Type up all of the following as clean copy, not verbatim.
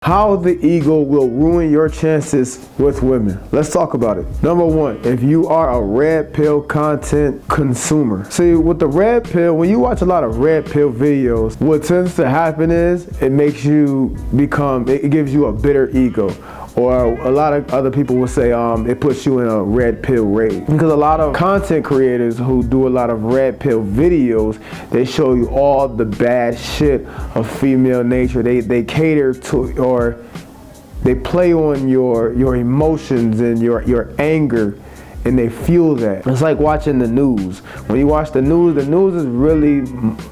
How the ego will ruin your chances with women. Let's talk about it. Number one, if you are a red pill content consumer. See, with the red pill, when you watch a lot of red pill videos, what tends to happen is it makes you it gives you a bitter ego. Or a lot of other people will say it puts you in a red pill rage. Because a lot of content creators who do a lot of red pill videos, they show you all the bad shit of female nature. They cater to, or they play on your emotions and your anger, and they fuel that. It's like watching the news. When you watch the news is really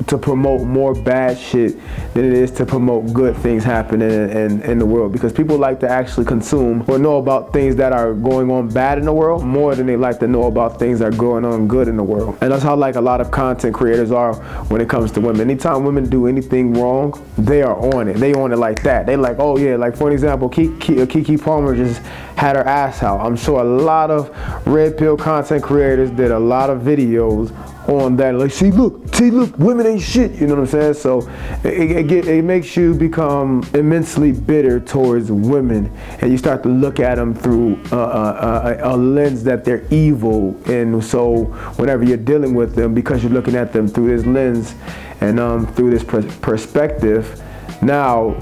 to promote more bad shit than it is to promote good things happening in the world, because people like to actually consume or know about things that are going on bad in the world more than they like to know about things that are going on good in the world. And that's how like a lot of content creators are when it comes to women. Anytime women do anything wrong, they are on it. They on it like that. They like, oh yeah, like for example, Keke Palmer just had her ass out. I'm sure a lot of red pill content creators did a lot of videos on that, like, see look, women ain't shit, you know what I'm saying? So it makes you become immensely bitter towards women, and you start to look at them through a lens that they're evil. And so whenever you're dealing with them, because you're looking at them through this lens and through this perspective, now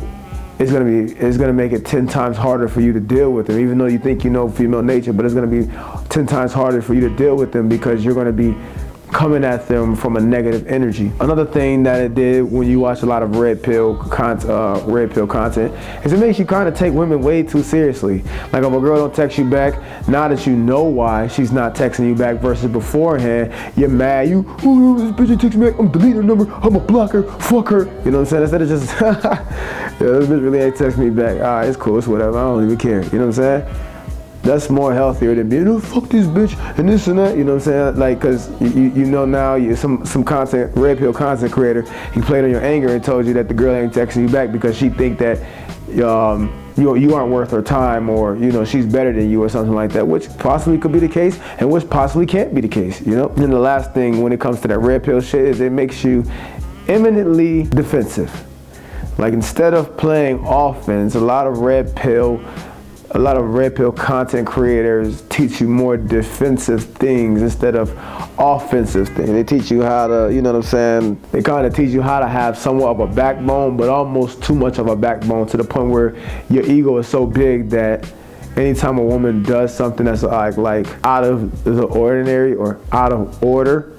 it's gonna make it 10 times harder for you to deal with them, even though you think you know female nature, but it's gonna be 10 times harder for you to deal with them because you're gonna be coming at them from a negative energy. Another thing that it did when you watch a lot of red pill content is it makes you kind of take women way too seriously. Like if a girl don't text you back, now that you know why she's not texting you back versus beforehand, you're mad. Oh, this bitch ain't texting me back, I'm deleting her number, I'm gonna block her, fuck her. You know what I'm saying? Instead of just, yeah, this bitch really ain't texting me back. All right, it's cool, it's whatever, I don't even care. You know what I'm saying? That's more healthier than being, oh, fuck this bitch and this and that, you know what I'm saying? Like, cause you know now, some red pill content creator, he played on your anger and told you that the girl ain't texting you back because she think that you aren't worth her time, or you know she's better than you or something like that, which possibly could be the case and which possibly can't be the case, you know? And the last thing when it comes to that red pill shit is it makes you eminently defensive. Like instead of playing offense, a lot of red pill content creators teach you more defensive things instead of offensive things. They teach you how to, you know what I'm saying? They kind of teach you how to have somewhat of a backbone, but almost too much of a backbone, to the point where your ego is so big that anytime a woman does something that's like out of the ordinary or out of order,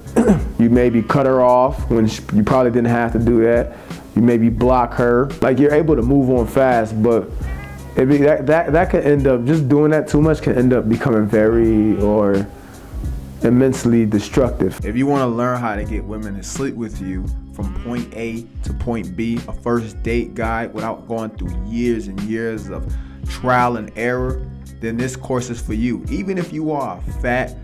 you maybe cut her off when you probably didn't have to do that. You maybe block her. Like you're able to move on fast, but that could end up, just doing that too much can end up becoming very or immensely destructive. If you want to learn how to get women to sleep with you from point A to point B, a first date guide without going through years and years of trial and error, then this course is for you. Even if you are a fat,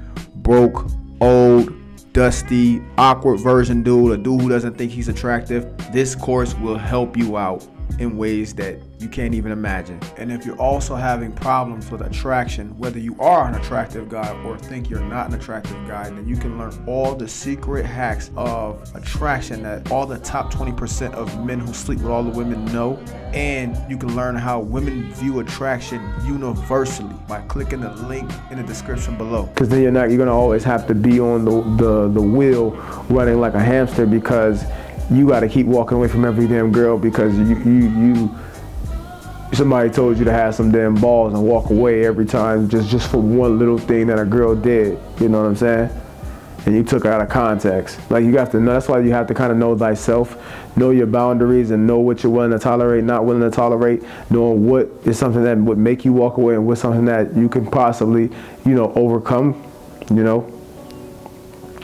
broke, old, dusty, awkward virgin dude, a dude who doesn't think he's attractive, this course will help you out in ways that you can't even imagine. And if you're also having problems with attraction, whether you are an attractive guy or think you're not an attractive guy, then you can learn all the secret hacks of attraction that all the top 20% of men who sleep with all the women know. And you can learn how women view attraction universally by clicking the link in the description below. Because then you're gonna always have to be on the wheel running like a hamster, because you got to keep walking away from every damn girl because somebody told you to have some damn balls and walk away every time just for one little thing that a girl did. You know what I'm saying? And you took it out of context. Like, you have to know. That's why you have to kind of know thyself, know your boundaries, and know what you're willing to tolerate, not willing to tolerate, knowing what is something that would make you walk away and what's something that you can possibly, overcome,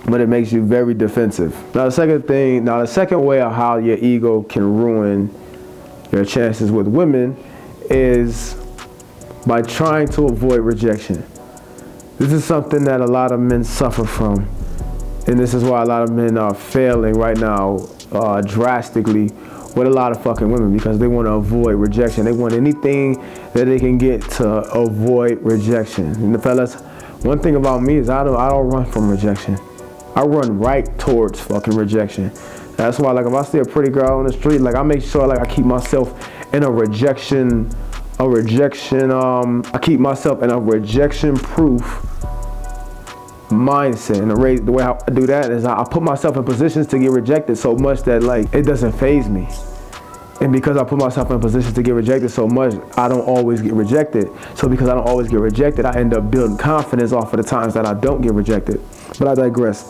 But it makes you very defensive. Now the second way of how your ego can ruin your chances with women is by trying to avoid rejection. This is something that a lot of men suffer from. And this is why a lot of men are failing right now drastically with a lot of fucking women, because they want to avoid rejection. They want anything that they can get to avoid rejection. And the fellas, one thing about me is I don't run from rejection. I run right towards fucking rejection. That's why, like, if I see a pretty girl on the street, like, I make sure, like, I keep myself in a rejection, I keep myself in a rejection proof mindset. And the way I do that is I put myself in positions to get rejected so much that like it doesn't faze me. And because I put myself in positions to get rejected so much, I don't always get rejected. So because I don't always get rejected, I end up building confidence off of the times that I don't get rejected. But I digress.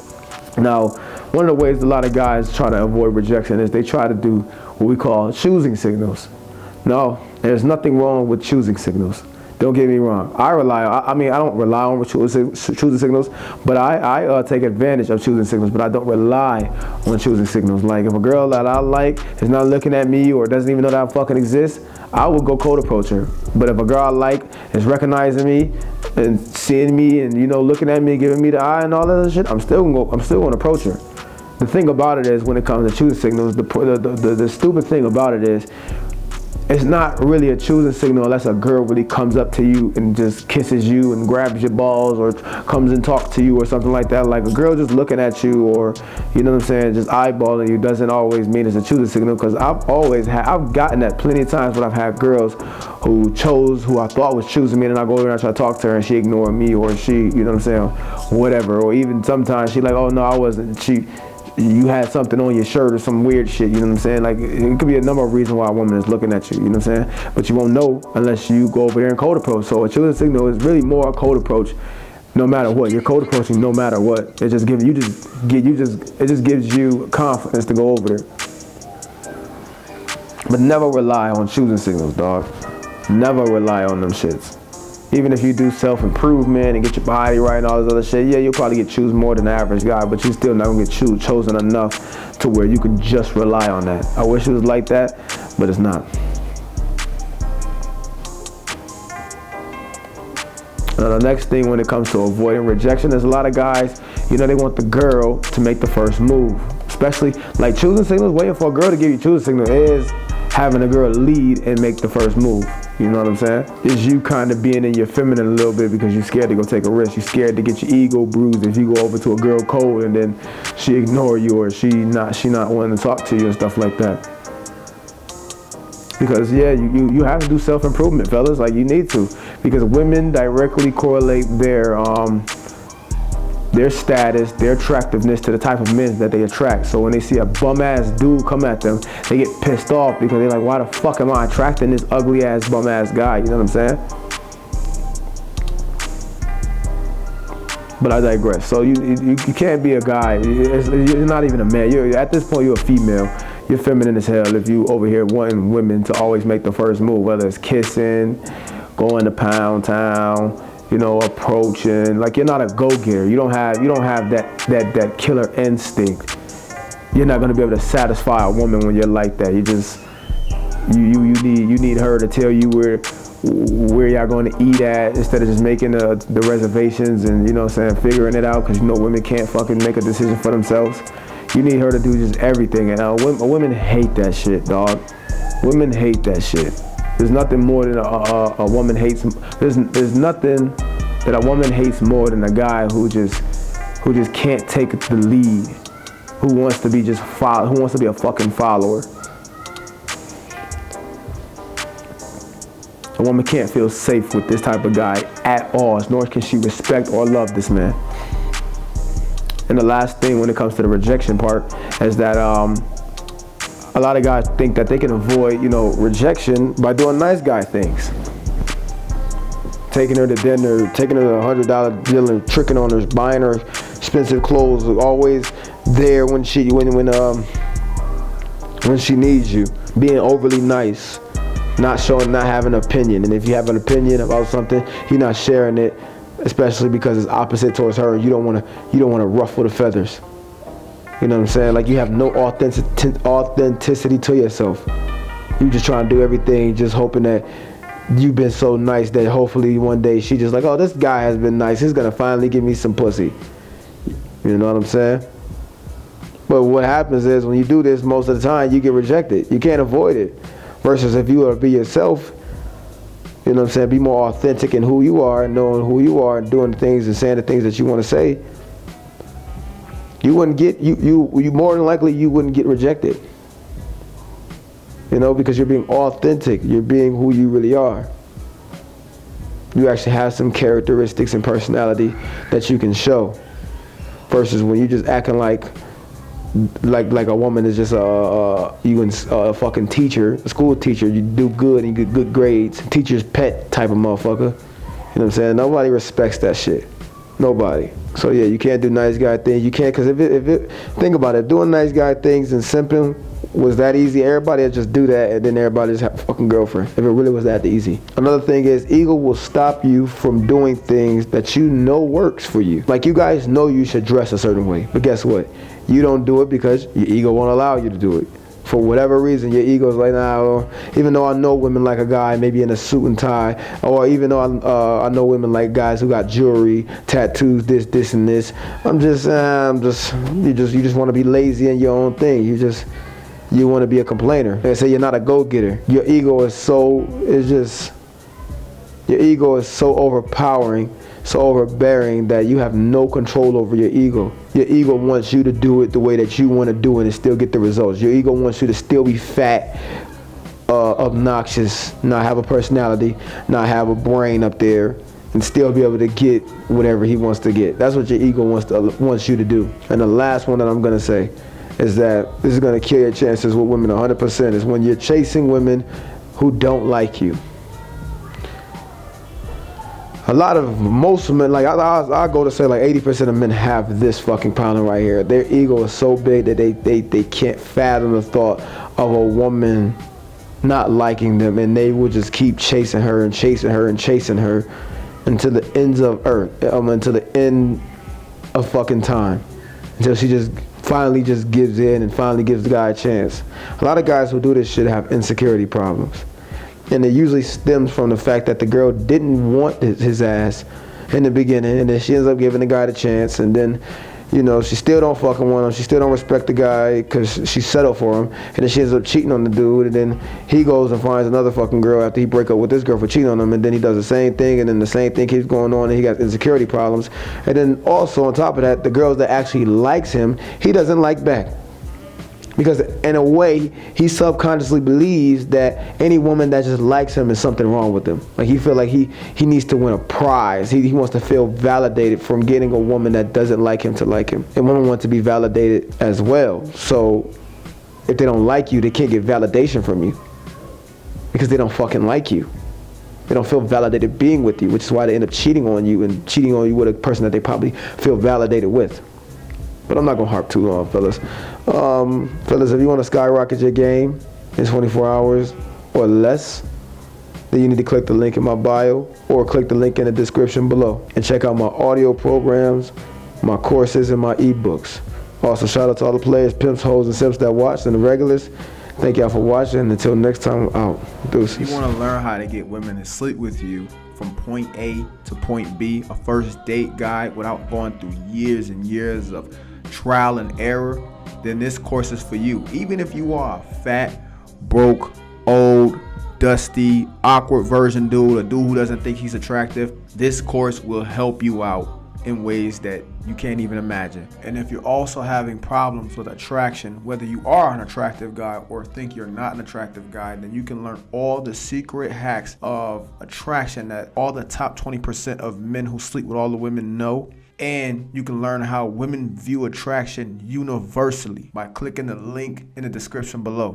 Now, one of the ways a lot of guys try to avoid rejection is they try to do what we call choosing signals. No, there's nothing wrong with choosing signals. Don't get me wrong. I don't rely on choosing signals, but I take advantage of choosing signals, but I don't rely on choosing signals. Like if a girl that I like is not looking at me or doesn't even know that I fucking exist, I will go cold approach her. But if a girl I like is recognizing me and seeing me and, you know, looking at me, giving me the eye and all that other shit, I'm still gonna approach her. The thing about it is when it comes to choosing signals, the stupid thing about it is, it's not really a choosing signal unless a girl really comes up to you and just kisses you and grabs your balls or comes and talks to you or something like that. Like a girl just looking at you or, you know what I'm saying, just eyeballing you doesn't always mean it's a choosing signal, because I've gotten that plenty of times when I've had girls who chose who I thought was choosing me, and I go over and I try to talk to her and she ignored me, or she, you know what I'm saying, whatever. Or even sometimes she like, oh no, I wasn't. You had something on your shirt or some weird shit, you know what I'm saying? Like, it could be a number of reasons why a woman is looking at you, you know what I'm saying? But you won't know unless you go over there and cold approach. So a choosing signal is really more a cold approach no matter what. You're cold approaching no matter what. It just gives you confidence to go over there. But never rely on choosing signals, dog. Never rely on them shits. Even if you do self-improvement and get your body right and all this other shit, yeah, you'll probably get chosen more than the average guy, but you're still not gonna get chosen enough to where you can just rely on that. I wish it was like that, but it's not. Now, the next thing when it comes to avoiding rejection is a lot of guys, you know, they want the girl to make the first move. Especially, like choosing signals, waiting for a girl to give you choosing signal is having a girl lead and make the first move. You know what I'm saying? Is you kind of being in your feminine a little bit because you're scared to go take a risk. You're scared to get your ego bruised if you go over to a girl cold and then she ignore you or she not wanting to talk to you and stuff like that. Because yeah, you have to do self-improvement, fellas. Like you need to, because women directly correlate their status, their attractiveness to the type of men that they attract. So when they see a bum-ass dude come at them, they get pissed off because they're like, why the fuck am I attracting this ugly-ass bum-ass guy? You know what I'm saying? But I digress. So you can't be a guy. You're not even a man. At this point, you're a female. You're feminine as hell if you over here wanting women to always make the first move, whether it's kissing, going to pound town, you know, approaching. Like you're not a go-getter. You don't have that killer instinct. You're not gonna be able to satisfy a woman when you're like that. You need her to tell you where y'all going to eat at instead of just making the reservations and, you know what I'm saying, figuring it out, because you know women can't fucking make a decision for themselves. You need her to do just everything, and women hate that shit, dog. Women hate that shit. There's nothing more than a woman hates. There's nothing that a woman hates more than a guy who just can't take the lead, who wants to be who wants to be a fucking follower. A woman can't feel safe with this type of guy at all, nor can she respect or love this man. And the last thing when it comes to the rejection part is that a lot of guys think that they can avoid, you know, rejection by doing nice guy things. Taking her to dinner, taking her to $100 dinner, tricking on her, buying her expensive clothes, always there when she needs you, being overly nice, not having an opinion. And if you have an opinion about something, you're not sharing it, especially because it's opposite towards her. You don't want to ruffle the feathers. You know what I'm saying? Like you have no authenticity to yourself. You just trying to do everything, just hoping that you've been so nice that hopefully one day she just like, oh, this guy has been nice. He's gonna finally give me some pussy. You know what I'm saying? But what happens is when you do this, most of the time you get rejected. You can't avoid it. Versus if you were to be yourself, you know what I'm saying, be more authentic in who you are, knowing who you are, and doing the things and saying the things that you want to say, you wouldn't get, you more than likely you wouldn't get rejected. because you're being authentic. You're being who you really are. You actually have some characteristics and personality that you can show, versus when you just acting like a woman is just a fucking teacher, a school teacher. You do good and you get good grades, teacher's pet type of motherfucker. You know what I'm saying? Nobody respects that shit. Nobody. So yeah, you can't do nice guy things. You can't, because if it think about it, doing nice guy things and simping was that easy, everybody would just do that, and then everybody just have a fucking girlfriend. If it really was that easy. Another thing is, ego will stop you from doing things that you know works for you. Like, you guys know you should dress a certain way, but guess what? You don't do it because your ego won't allow you to do it. For whatever reason, your ego's like, nah, even though I know women like a guy maybe in a suit and tie, or even though I know women like guys who got jewelry, tattoos, this and this, you just want to be lazy in your own thing. You want to be a complainer. They say you're not a go-getter. Your ego is so overpowering, so overbearing, that you have no control over your ego. Your ego wants you to do it the way that you want to do it and still get the results. Your ego wants you to still be fat, obnoxious, not have a personality, not have a brain up there, and still be able to get whatever he wants to get. That's what your ego wants you to do. And the last one that I'm going to say is that this is going to kill your chances with women 100%, is when you're chasing women who don't like you. Most men, like I go to say like 80% of men have this fucking problem right here. Their ego is so big that they can't fathom the thought of a woman not liking them, and they will just keep chasing her and chasing her and chasing her until the ends of earth, until the end of fucking time, until she just finally just gives in and finally gives the guy a chance. A lot of guys who do this shit have insecurity problems. And it usually stems from the fact that the girl didn't want his ass in the beginning, and then she ends up giving the guy the chance, and then, she still don't fucking want him. She still don't respect the guy because she settled for him, and then she ends up cheating on the dude, and then he goes and finds another fucking girl after he break up with this girl for cheating on him, and then he does the same thing, and then the same thing keeps going on, and he got insecurity problems. And then also on top of that, the girls that actually likes him, he doesn't like back. Because in a way, he subconsciously believes that any woman that just likes him is something wrong with him. Like, he feel like he needs to win a prize. He wants to feel validated from getting a woman that doesn't like him to like him. And women want to be validated as well. So if they don't like you, they can't get validation from you, because they don't fucking like you. They don't feel validated being with you, which is why they end up cheating on you, and cheating on you with a person that they probably feel validated with. But I'm not going to harp too long, fellas. Fellas, if you want to skyrocket your game in 24 hours or less, then you need to click the link in my bio or click the link in the description below and check out my audio programs, my courses, and my ebooks. Also, shout out to all the players, pimps, hoes, and simps that watched, and the regulars. Thank y'all for watching. Until next time, I'm out. Deuces. If you want to learn how to get women to sleep with you from point A to point B, a first date guide without going through years and years of trial and error, then this course is for you. Even if you are a fat, broke, old, dusty, awkward version dude, a dude who doesn't think he's attractive, this course will help you out in ways that you can't even imagine. And if you're also having problems with attraction, whether you are an attractive guy or think you're not an attractive guy, then you can learn all the secret hacks of attraction that all the top 20% of men who sleep with all the women know. And you can learn how women view attraction universally by clicking the link in the description below.